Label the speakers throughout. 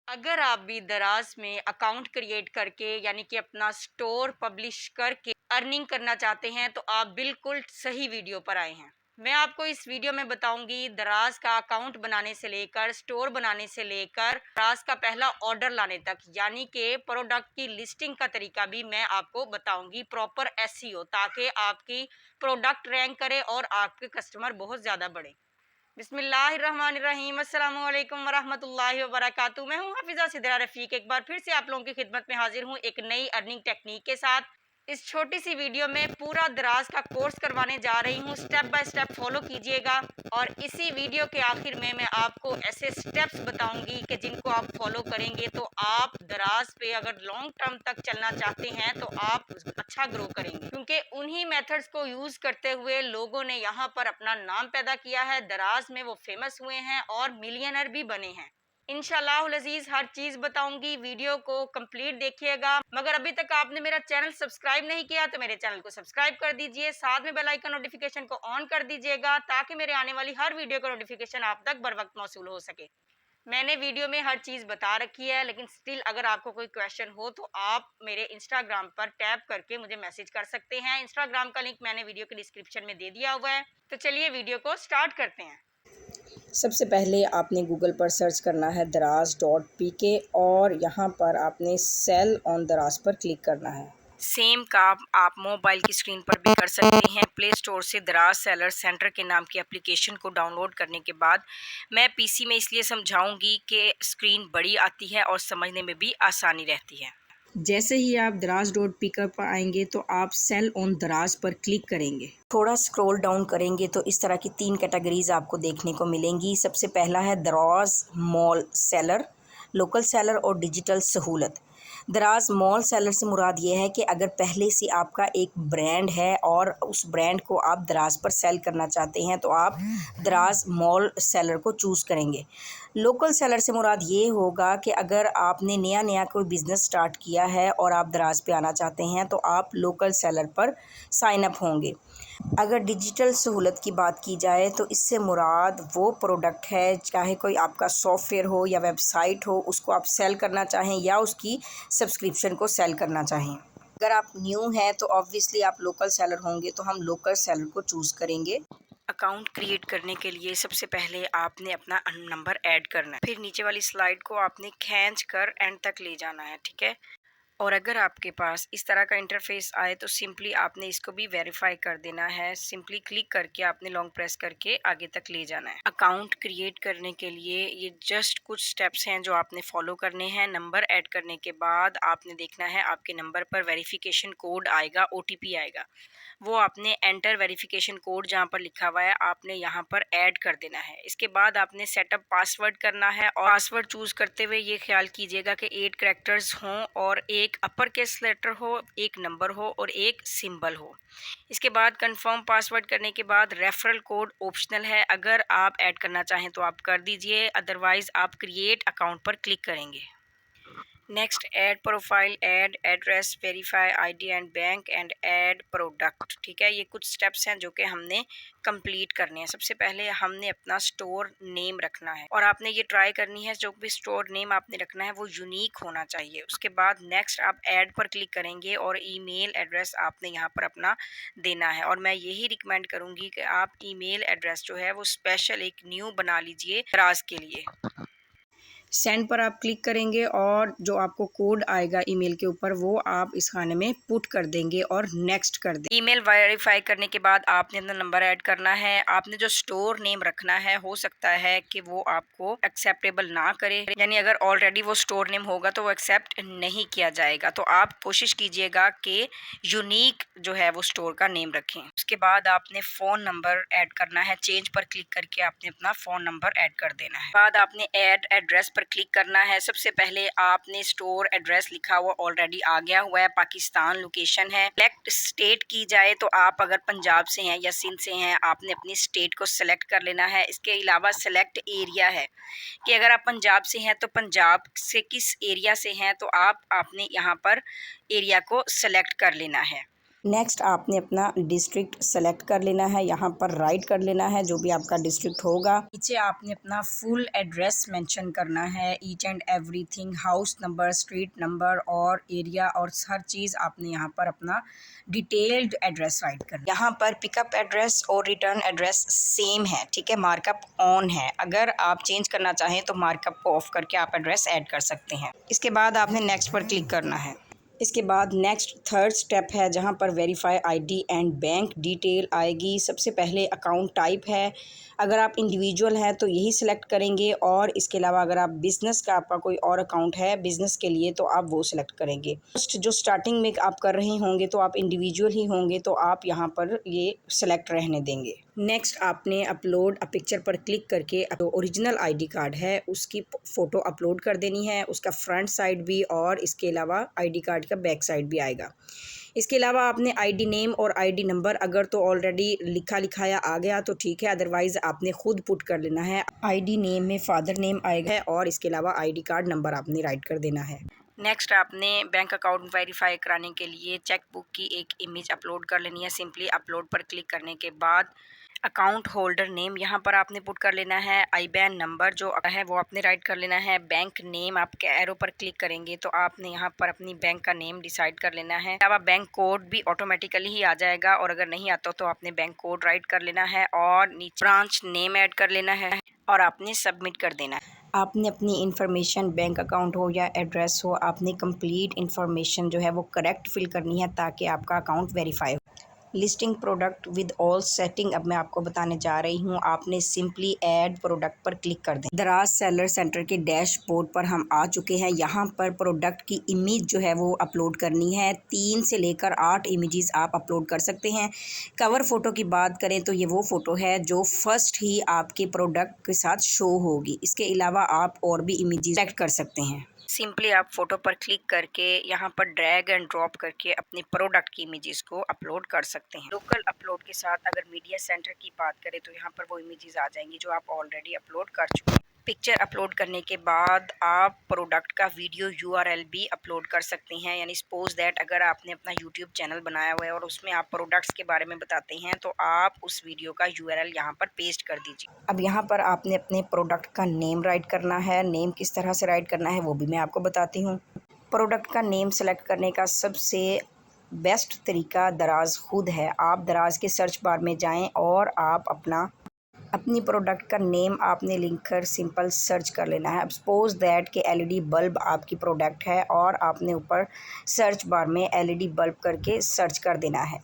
Speaker 1: अगर आप भी दराज में अकाउंट क्रिएट करके यानी कि अपना स्टोर पब्लिश करके अर्निंग करना चाहते हैं तो आप बिल्कुल सही वीडियो पर आए हैं। मैं आपको इस वीडियो में बताऊंगी दराज का अकाउंट बनाने से लेकर स्टोर बनाने से लेकर दराज का पहला ऑर्डर लाने तक, यानी कि प्रोडक्ट की लिस्टिंग का तरीका भी मैं आपको बताऊंगी, प्रॉपर एसईओ, ताकि आपकी प्रोडक्ट रैंक करे और आपके कस्टमर बहुत ज़्यादा बढ़े। बिस्मिल्लाहिर्रहमानिर्रहीम, अस्सलाम वालेकुम वरहमतुल्लाहि वबरकातुहू। मैं हूं हाफिज़ा सिद्रा रफ़ीक, एक बार फिर से आप लोगों की खिदमत में हाजिर हूं एक नई अर्निंग टेक्निक के साथ। इस छोटी सी वीडियो में पूरा दराज का कोर्स करवाने जा रही हूं, स्टेप बाय स्टेप फॉलो कीजिएगा। और इसी वीडियो के आखिर में मैं आपको ऐसे स्टेप्स बताऊंगी कि जिनको आप फॉलो करेंगे तो आप दराज पे अगर लॉन्ग टर्म तक चलना चाहते हैं तो आप अच्छा ग्रो करेंगे, क्योंकि उन्हीं मेथड्स को यूज करते हुए लोगों ने यहाँ पर अपना नाम पैदा किया है। दराज में वो फेमस हुए हैं और मिलियनर भी बने हैं। इंशाल्लाह अजीज हर चीज बताऊंगी, वीडियो को कंप्लीट देखिएगा। मगर अभी तक आपने मेरा चैनल सब्सक्राइब नहीं किया तो मेरे चैनल को सब्सक्राइब कर दीजिए, साथ में बेल आइकन नोटिफिकेशन को ऑन कर दीजिएगा, ताकि मेरे आने वाली हर वीडियो का नोटिफिकेशन आप तक बर वक्त मौसूल हो सके। मैंने वीडियो में हर चीज़ बता रखी है, लेकिन स्टिल अगर आपको कोई क्वेश्चन हो तो आप मेरे इंस्टाग्राम पर टैप करके मुझे मैसेज कर सकते हैं। इंस्टाग्राम का लिंक मैंने वीडियो के डिस्क्रिप्शन में दे दिया हुआ है। तो चलिए वीडियो को स्टार्ट करते हैं।
Speaker 2: सबसे पहले आपने गूगल पर सर्च करना है दराज.pk और यहाँ पर आपने सेल ऑन दराज पर क्लिक करना है।
Speaker 1: सेम काम आप मोबाइल की स्क्रीन पर भी कर सकते हैं। प्ले स्टोर से दराज सेलर सेंटर के नाम की एप्लीकेशन को डाउनलोड करने के बाद, मैं पीसी में इसलिए समझाऊंगी कि स्क्रीन बड़ी आती है और समझने में भी आसानी रहती है।
Speaker 2: जैसे ही आप दराज.pk पर आएंगे तो आप सेल ऑन दराज पर क्लिक करेंगे। थोड़ा स्क्रॉल डाउन करेंगे तो इस तरह की 3 कैटेगरीज आपको देखने को मिलेंगी। सबसे पहला है दराज मॉल सेलर, लोकल सेलर और डिजिटल सहूलत। दराज मॉल सेलर से मुराद ये है कि अगर पहले से आपका एक ब्रांड है और उस ब्रांड को आप दराज पर सेल करना चाहते हैं तो आप दराज मॉल सेलर को चूज़ करेंगे। लोकल सेलर से मुराद ये होगा कि अगर आपने नया कोई बिज़नेस स्टार्ट किया है और आप दराज पे आना चाहते हैं तो आप लोकल सेलर पर साइन अप होंगे। अगर डिजिटल सहूलत की बात की जाए तो इससे मुराद वो प्रोडक्ट है, चाहे कोई आपका सॉफ्टवेयर हो या वेबसाइट हो, उसको आप सेल करना चाहें या उसकी सब्सक्रिप्शन को सेल करना चाहें। अगर आप न्यू हैं तो ऑब्वियसली आप लोकल सेलर होंगे, तो हम लोकल सेलर को चूज़ करेंगे।
Speaker 1: अकाउंट क्रिएट करने के लिए सबसे पहले आपने अपना नंबर ऐड करना है, फिर नीचे वाली स्लाइड को आपने खींच कर एंड तक ले जाना है, ठीक है। और अगर आपके पास इस तरह का इंटरफेस आए तो सिंपली आपने इसको भी वेरीफाई कर देना है। सिंपली क्लिक करके आपने लॉन्ग प्रेस करके आगे तक ले जाना है। अकाउंट क्रिएट करने के लिए ये जस्ट कुछ स्टेप्स हैं जो आपने फॉलो करने हैं। नंबर ऐड करने के बाद आपने देखना है आपके नंबर पर वेरिफिकेशन कोड आएगा, ओटीपी आएगा। वो आपने एंटर वेरिफिकेशन कोड जहाँ पर लिखा हुआ है आपने यहाँ पर ऐड कर देना है। इसके बाद आपने सेटअप पासवर्ड करना है और पासवर्ड चूज करते हुए ये ख्याल कीजिएगा कि 8 कैरेक्टर्स हों और एक अपर केस लेटर हो, एक नंबर हो और एक सिंबल हो। इसके बाद कंफर्म पासवर्ड करने के बाद रेफरल कोड ऑप्शनल है, अगर आप ऐड करना चाहें तो आप कर दीजिए, अदरवाइज आप क्रिएट अकाउंट पर क्लिक करेंगे। Next add profile, add address, verify ID and bank and add product, ठीक है। ये कुछ स्टेप्स हैं जो कि हमने कंप्लीट करने हैं। सबसे पहले हमने अपना स्टोर नेम रखना है और आपने ये ट्राई करनी है जो भी स्टोर नेम आपने रखना है वो यूनिक होना चाहिए। उसके बाद नेक्स्ट आप ऐड पर क्लिक करेंगे और ईमेल एड्रेस आपने यहाँ पर अपना देना है। और मैं यही रिकमेंड करूँगी कि आप ईमेल एड्रेस जो है वो स्पेशल एक न्यू बना लीजिए दराज के लिए।
Speaker 2: सेंड पर आप क्लिक करेंगे और जो आपको कोड आएगा ईमेल के ऊपर वो आप इस खाने में पुट कर देंगे और नेक्स्ट कर देंगे।
Speaker 1: ईमेल वेरीफाई करने के बाद आपने अपना नंबर ऐड करना है। आपने जो स्टोर नेम रखना है हो सकता है कि वो आपको एक्सेप्टेबल ना करे, यानी अगर ऑलरेडी वो स्टोर नेम होगा तो वो एक्सेप्ट नहीं किया जाएगा। तो आप कोशिश कीजिएगा कि यूनिक जो है वो स्टोर का नेम रखें। उसके बाद आपने फ़ोन नंबर ऐड करना है। चेंज पर क्लिक करके आपने अपना फ़ोन नंबर ऐड कर देना है। बाद आपने ऐड एड्रेस पर क्लिक करना है। सबसे पहले आपने स्टोर एड्रेस लिखा हुआ ऑलरेडी आ गया हुआ है, पाकिस्तान लोकेशन है। सेलेक्ट स्टेट की जाए तो आप अगर पंजाब से हैं या सिंध से हैं आपने अपनी स्टेट को सेलेक्ट कर लेना है। इसके अलावा सेलेक्ट एरिया है कि अगर आप पंजाब से हैं तो पंजाब से किस एरिया से हैं तो आपने यहाँ पर एरिया को सेलेक्ट कर लेना है।
Speaker 2: नेक्स्ट आपने अपना डिस्ट्रिक्ट सेलेक्ट कर लेना है, यहाँ पर राइट कर लेना है जो भी आपका डिस्ट्रिक्ट होगा। नीचे आपने अपना फुल एड्रेस मेंशन करना है, each and everything, house number, street number और एरिया और हर चीज़ आपने यहाँ पर अपना डिटेल्ड एड्रेस राइट करना। यहाँ पर पिकअप एड्रेस और रिटर्न एड्रेस सेम है, ठीक है, मार्कअप ऑन है। अगर आप चेंज करना चाहें तो मार्कअप को ऑफ करके आप एड्रेस ऐड कर सकते हैं। इसके बाद आपने नेक्स्ट पर क्लिक करना है। इसके बाद नेक्स्ट थर्ड स्टेप है जहां पर verify ID and bank detail आएगी। सबसे पहले अकाउंट टाइप है, अगर आप इंडिविजुअल हैं तो यही सिलेक्ट करेंगे, और इसके अलावा अगर आप बिज़नेस का आपका कोई और अकाउंट है बिज़नेस के लिए तो आप वो सिलेक्ट करेंगे। फर्स्ट जो स्टार्टिंग में आप कर रहे होंगे तो आप इंडिविजुअल ही होंगे तो आप यहाँ पर ये सिलेक्ट रहने देंगे। नेक्स्ट आपने अपलोड अ पिक्चर पर क्लिक करके जो ओरिजिनल आईडी कार्ड है उसकी फ़ोटो अपलोड कर देनी है, उसका फ्रंट साइड भी और इसके अलावा आईडी कार्ड का बैक साइड भी आएगा। इसके अलावा आपने आईडी नेम और आईडी नंबर अगर तो ऑलरेडी लिखा लिखाया आ गया तो ठीक है, अदरवाइज़ आपने खुद पुट कर लेना है। आईडी नेम में फादर नेम आएगा और इसके अलावा आईडी कार्ड नंबर आपने राइट कर देना है। नेक्स्ट आपने बैंक अकाउंट वेरीफाई कराने के लिए चेक बुक की एक इमेज अपलोड कर लेनी है। सिंपली अपलोड पर क्लिक करने के बाद अकाउंट होल्डर नेम यहाँ पर आपने पुट कर लेना है, आईबैन नंबर जो है वो आपने राइट कर लेना है, बैंक नेम आप एरो पर क्लिक करेंगे तो आपने यहाँ पर अपनी बैंक का नेम डिसाइड कर लेना है। अब बैंक कोड भी ऑटोमेटिकली ही आ जाएगा और अगर नहीं आता तो आपने बैंक कोड राइट कर लेना है और नीचे ब्रांच नेम ऐड कर लेना है और आपने सबमिट कर देना है। आपने अपनी इन्फॉर्मेशन बैंक अकाउंट हो या एड्रेस हो, आपने कंप्लीट इन्फॉर्मेशन जो है वो करेक्ट फिल करनी है ताकि आपका अकाउंट वेरीफाई हो। Listing product with all setting अब मैं आपको बताने जा रही हूँ। आपने सिंपली ऐड प्रोडक्ट पर क्लिक कर दें। दराज सेलर सेंटर के डैशबोर्ड पर हम आ चुके हैं। यहाँ पर प्रोडक्ट की इमेज जो है वो अपलोड करनी है। 3 से लेकर 8 इमेजेस आप अपलोड कर सकते हैं। कवर फ़ोटो की बात करें तो ये वो फ़ोटो है जो फर्स्ट ही आपके प्रोडक्ट के साथ शो होगी। इसके अलावा आप और भी इमेजेस सेलेक्ट कर सकते हैं। सिंपली आप फोटो पर क्लिक करके यहाँ पर ड्रैग एंड ड्रॉप करके अपने प्रोडक्ट की इमेजेस को अपलोड कर सकते हैं। लोकल अपलोड के साथ अगर मीडिया सेंटर की बात करें तो यहाँ पर वो इमेजेस आ जाएंगी जो आप ऑलरेडी अपलोड कर चुके हैं। पिक्चर अपलोड करने के बाद आप प्रोडक्ट का वीडियो यूआरएल भी अपलोड कर सकते हैं। यानी सपोज दैट अगर आपने अपना यूट्यूब चैनल बनाया हुआ है और उसमें आप प्रोडक्ट्स के बारे में बताते हैं तो आप उस वीडियो का यूआरएल यहाँ पर पेस्ट कर दीजिए। अब यहाँ पर आपने अपने प्रोडक्ट का नेम राइट करना है। नेम किस तरह से राइट करना है वो भी मैं आपको बताती हूँ। प्रोडक्ट का नेम सेलेक्ट करने का सबसे बेस्ट तरीका दराज खुद है। आप दराज के सर्च बार में जाएं और आप अपनी प्रोडक्ट का नेम आपने लिख कर सिंपल सर्च कर लेना है। अब सपोज दैट कि एलईडी बल्ब आपकी प्रोडक्ट है और आपने ऊपर सर्च बार में एलईडी बल्ब करके सर्च कर देना है।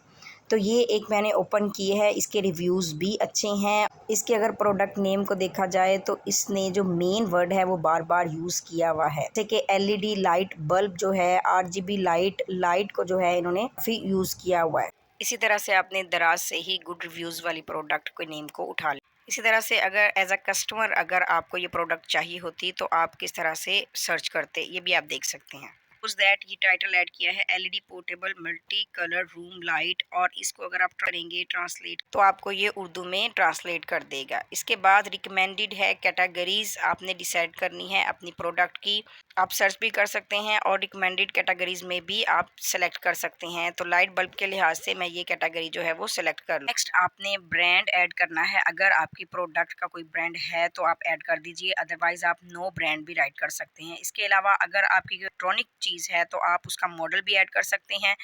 Speaker 2: तो ये एक मैंने ओपन की है, इसके रिव्यूज़ भी अच्छे हैं। इसके अगर प्रोडक्ट नेम को देखा जाए तो इसने जो मेन वर्ड है वो बार बार यूज़ किया हुआ है, जैसे कि एलईडी लाइट बल्ब जो है, आरजीबी लाइट को जो है इन्होंने काफ़ी यूज़ किया हुआ है। इसी तरह से आपने दराज से ही गुड रिव्यूज़ वाली प्रोडक्ट के नेम को उठा लिया। इसी तरह से अगर एज अ कस्टमर अगर आपको ये प्रोडक्ट चाहिए होती तो आप किस तरह से सर्च करते ये भी आप देख सकते हैं। उस दैट ये टाइटल ऐड किया है LED portable multi colour room light, और इसको अगर आप करेंगे ट्रांसलेट तो आपको ये उर्दू में ट्रांसलेट कर देगा। इसके बाद रिकमेंडेड है कैटेगरीज आपने डिसाइड करनी है अपनी प्रोडक्ट की। आप सर्च भी कर सकते हैं और रिकमेंडेड कैटेगरीज में भी आप सेलेक्ट कर सकते हैं। तो लाइट बल्ब के लिहाज से मैं ये कैटेगरी जो है वो सिलेक्ट कर लूँ। नेक्स्ट आपने ब्रांड ऐड करना है। अगर आपकी प्रोडक्ट का कोई ब्रांड है तो आप ऐड कर दीजिए, अदरवाइज आप नो ब्रांड भी राइट कर सकते हैं। इसके अलावा अगर आपकी इलेक्ट्रॉनिक चीज़ है तो आप उसका मॉडल भी ऐड कर सकते हैं,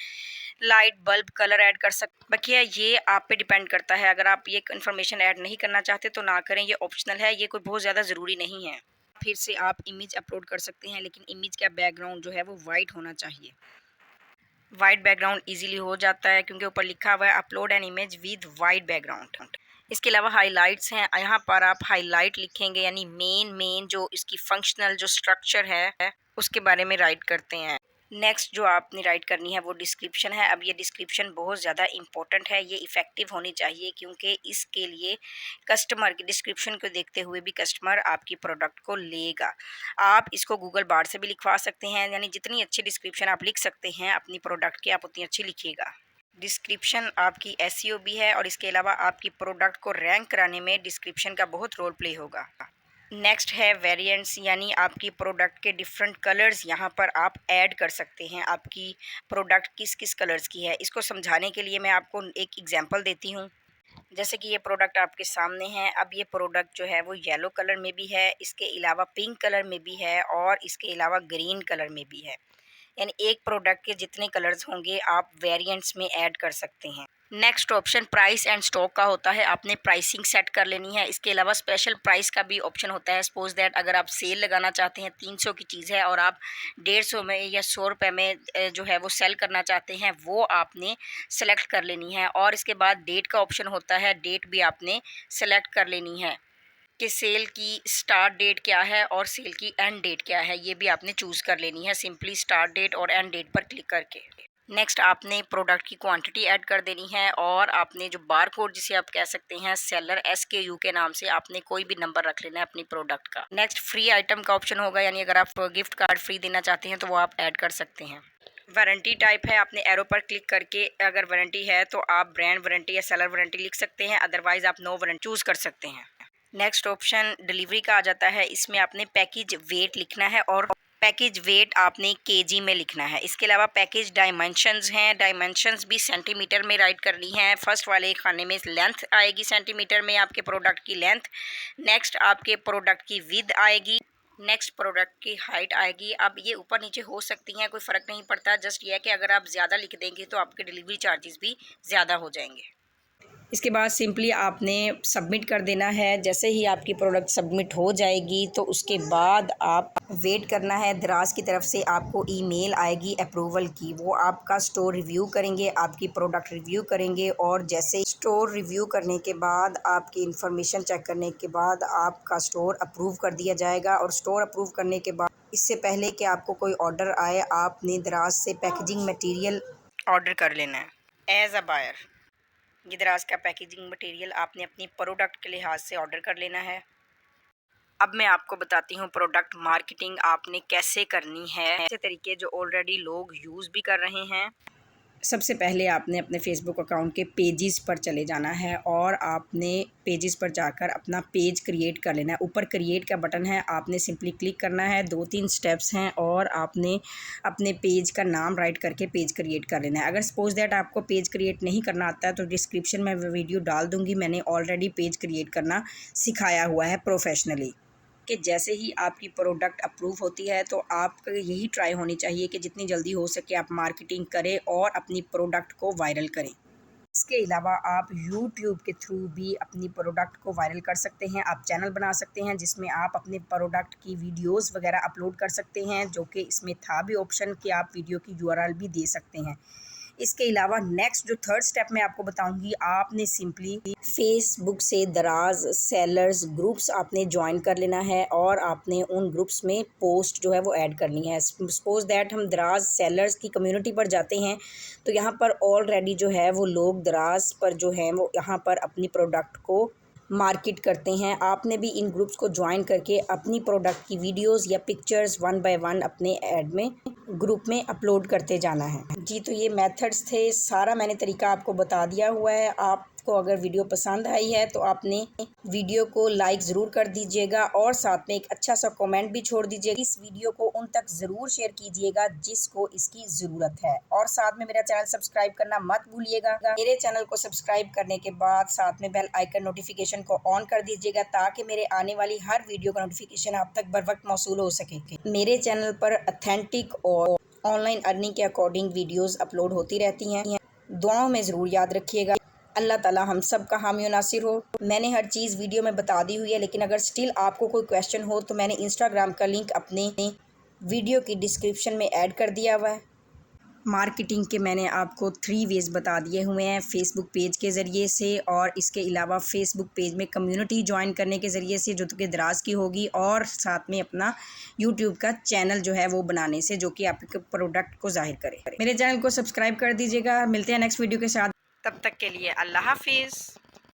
Speaker 2: लाइट बल्ब कलर ऐड कर सकते। बाकी ये आप पे डिपेंड करता है। अगर आप ये इन्फॉर्मेशन ऐड नहीं करना चाहते तो ना करें, ये ऑप्शनल है, ये कोई बहुत ज़्यादा ज़रूरी नहीं है। फिर से आप इमेज अपलोड कर सकते हैं, लेकिन इमेज का बैकग्राउंड जो है वो वाइट होना चाहिए। वाइट बैकग्राउंड इजीली हो जाता है क्योंकि ऊपर लिखा हुआ है upload an image with white background. इसके अलावा हाइलाइट्स हैं, यहाँ पर आप हाईलाइट लिखेंगे यानी मेन जो इसकी फंक्शनल जो स्ट्रक्चर है उसके बारे में राइट करते हैं। नेक्स्ट जो आपने राइट करनी है वो डिस्क्रिप्शन है। अब ये डिस्क्रिप्शन बहुत ज़्यादा इंपॉर्टेंट है, ये इफ़ेक्टिव होनी चाहिए क्योंकि इसके लिए कस्टमर की डिस्क्रिप्शन को देखते हुए भी कस्टमर आपकी प्रोडक्ट को लेगा। आप इसको गूगल बार से भी लिखवा सकते हैं, यानी जितनी अच्छी डिस्क्रिप्शन आप लिख सकते हैं अपनी प्रोडक्ट की आप उतनी अच्छी लिखिएगा। डिस्क्रिप्शन आपकी एसईओ भी है और इसके अलावा आपकी प्रोडक्ट को रैंक कराने में डिस्क्रिप्शन का बहुत रोल प्ले होगा। नेक्स्ट है वेरिएंट्स, यानी आपकी प्रोडक्ट के डिफरेंट कलर्स यहाँ पर आप ऐड कर सकते हैं। आपकी प्रोडक्ट किस किस कलर्स की है, इसको समझाने के लिए मैं आपको एक एग्जांपल देती हूँ। जैसे कि ये प्रोडक्ट आपके सामने है। अब ये प्रोडक्ट जो है वो येलो कलर में भी है, इसके अलावा पिंक कलर में भी है और इसके अलावा ग्रीन कलर में भी है। यानी एक प्रोडक्ट के जितने कलर्स होंगे आप वेरिएंट्स में ऐड कर सकते हैं। Next option price and stock का होता है। आपने प्राइसिंग सेट कर लेनी है। इसके अलावा स्पेशल प्राइस का भी ऑप्शन होता है। सपोज दैट अगर आप सेल लगाना चाहते हैं, 300 की चीज़ है और आप 150 में या 100 रुपये में जो है वो सेल करना चाहते हैं, वो आपने सेलेक्ट कर लेनी है। और इसके बाद डेट का ऑप्शन होता है, डेट भी आपने सेलेक्ट कर लेनी है कि सेल की स्टार्ट डेट क्या है और सेल की एंड डेट क्या है, ये भी आपने चूज़ कर लेनी है सिंपली स्टार्ट डेट और एंड डेट पर क्लिक करके। नेक्स्ट आपने प्रोडक्ट की क्वांटिटी ऐड कर देनी है और आपने जो बार कोड, जिसे आप कह सकते हैं सेलर SKU के नाम से, आपने कोई भी नंबर रख लेना है अपनी प्रोडक्ट का। नेक्स्ट फ्री आइटम का ऑप्शन होगा, यानी अगर आप गिफ्ट कार्ड फ्री देना चाहते हैं तो वो आप ऐड कर सकते हैं। वारंटी टाइप है, आपने एरो पर क्लिक करके अगर वारंटी है तो आप ब्रांड वारंटी या सेलर वारंटी लिख सकते हैं, अदरवाइज आप नो वारंटी चूज़ कर सकते हैं। नेक्स्ट ऑप्शन डिलीवरी का आ जाता है। इसमें आपने पैकेज वेट लिखना है और पैकेज वेट आपने केजी में लिखना है। इसके अलावा पैकेज डायमेंशंस हैं, डायमेंशंस भी सेंटीमीटर में राइट करनी है। फर्स्ट वाले खाने में लेंथ आएगी सेंटीमीटर में, आपके प्रोडक्ट की लेंथ। नेक्स्ट आपके प्रोडक्ट की विड्थ आएगी। नेक्स्ट प्रोडक्ट की हाइट आएगी। अब ये ऊपर नीचे हो सकती हैं, कोई फ़र्क नहीं पड़ता। जस्ट ये है कि अगर आप ज़्यादा लिख देंगे तो आपके डिलीवरी चार्जेस भी ज़्यादा हो जाएंगे। इसके बाद सिंपली आपने सबमिट कर देना है। जैसे ही आपकी प्रोडक्ट सबमिट हो जाएगी तो उसके बाद आप वेट करना है। दराज की तरफ से आपको ईमेल आएगी अप्रूवल की। वो आपका स्टोर रिव्यू करेंगे, आपकी प्रोडक्ट रिव्यू करेंगे और जैसे स्टोर रिव्यू करने के बाद, आपकी इन्फॉर्मेशन चेक करने के बाद आपका स्टोर अप्रूव कर दिया जाएगा। और स्टोर अप्रूव करने के बाद, इससे पहले कि आपको कोई ऑर्डर आए, आपने दराज से पैकेजिंग मटीरियल ऑर्डर कर लेना है एज अ बायर। ये दराज का पैकेजिंग मटेरियल आपने अपनी प्रोडक्ट के लिहाज से ऑर्डर कर लेना है। अब मैं आपको बताती हूँ प्रोडक्ट मार्केटिंग आपने कैसे करनी है। ऐसे तरीके जो ऑलरेडी लोग यूज़ भी कर रहे हैं। सबसे पहले आपने अपने फेसबुक अकाउंट के पेजेस पर चले जाना है और आपने पेजेस पर जाकर अपना पेज क्रिएट कर लेना है। ऊपर क्रिएट का बटन है, आपने सिंपली क्लिक करना है। 2-3 स्टेप्स हैं और आपने अपने पेज का नाम राइट करके पेज क्रिएट कर लेना है। अगर सपोज दैट आपको पेज क्रिएट नहीं करना आता है तो डिस्क्रिप्शन में वीडियो डाल दूँगी, मैंने ऑलरेडी पेज क्रिएट करना सिखाया हुआ है प्रोफेशनली। कि जैसे ही आपकी प्रोडक्ट अप्रूव होती है तो आपका यही ट्राई होनी चाहिए कि जितनी जल्दी हो सके आप मार्केटिंग करें और अपनी प्रोडक्ट को वायरल करें। इसके अलावा आप यूट्यूब के थ्रू भी अपनी प्रोडक्ट को वायरल कर सकते हैं। आप चैनल बना सकते हैं जिसमें आप अपने प्रोडक्ट की वीडियोस वगैरह अपलोड कर सकते हैं, जो कि इसमें था भी ऑप्शन कि आप वीडियो की URL भी दे सकते हैं। इसके अलावा नेक्स्ट जो थर्ड स्टेप मैं आपको बताऊंगी, आपने सिंपली फेसबुक से दराज सेलर्स ग्रुप्स आपने ज्वाइन कर लेना है और आपने उन ग्रुप्स में पोस्ट जो है वो ऐड करनी है। सपोज दैट हम दराज सेलर्स की कम्युनिटी पर जाते हैं तो यहाँ पर ऑलरेडी जो है वो लोग दराज पर जो हैं वो यहाँ पर अपनी प्रोडक्ट को मार्केट करते हैं। आपने भी इन ग्रुप्स को ज्वाइन करके अपनी प्रोडक्ट की वीडियोस या पिक्चर्स 1 बाय 1 अपने ऐड में ग्रुप में अपलोड करते जाना है। जी, तो ये मेथड्स थे, सारा मैंने तरीका आपको बता दिया हुआ है। आपको अगर वीडियो पसंद आई है तो आपने वीडियो को लाइक ज़रूर कर दीजिएगा और साथ में एक अच्छा सा कमेंट भी छोड़ दीजिएगा। इस वीडियो को उन तक ज़रूर शेयर कीजिएगा जिसको इसकी ज़रूरत है और साथ में मेरा चैनल सब्सक्राइब करना मत भूलिएगा। मेरे चैनल को सब्सक्राइब करने के बाद साथ में बेल आइकन नोटिफिकेशन को ऑन कर दीजिएगा ताकि मेरे आने वाली हर वीडियो का नोटिफिकेशन आप तक बर वक्त मौसूल हो सके। मेरे चैनल पर ऑथेंटिक और ऑनलाइन अर्निंग के अकॉर्डिंग वीडियोस अपलोड होती रहती हैं। दुआओं में ज़रूर याद रखिएगा। अल्लाह ताला हम सब का हामी और नासिर हो। मैंने हर चीज़ वीडियो में बता दी हुई है, लेकिन अगर स्टिल आपको कोई क्वेश्चन हो तो मैंने इंस्टाग्राम का लिंक अपने वीडियो की डिस्क्रिप्शन में ऐड कर दिया हुआ है। मार्केटिंग के मैंने आपको 3 वेज़ बता दिए हुए हैं, फेसबुक पेज के ज़रिए से और इसके अलावा फेसबुक पेज में कम्युनिटी ज्वाइन करने के ज़रिए से जो कि दराज की होगी, और साथ में अपना यूट्यूब का चैनल जो है वो बनाने से जो कि आपके प्रोडक्ट को जाहिर करे। मेरे चैनल को सब्सक्राइब कर दीजिएगा। मिलते हैं नेक्स्ट वीडियो के साथ, तब तक के लिए अल्लाह हाफिज़।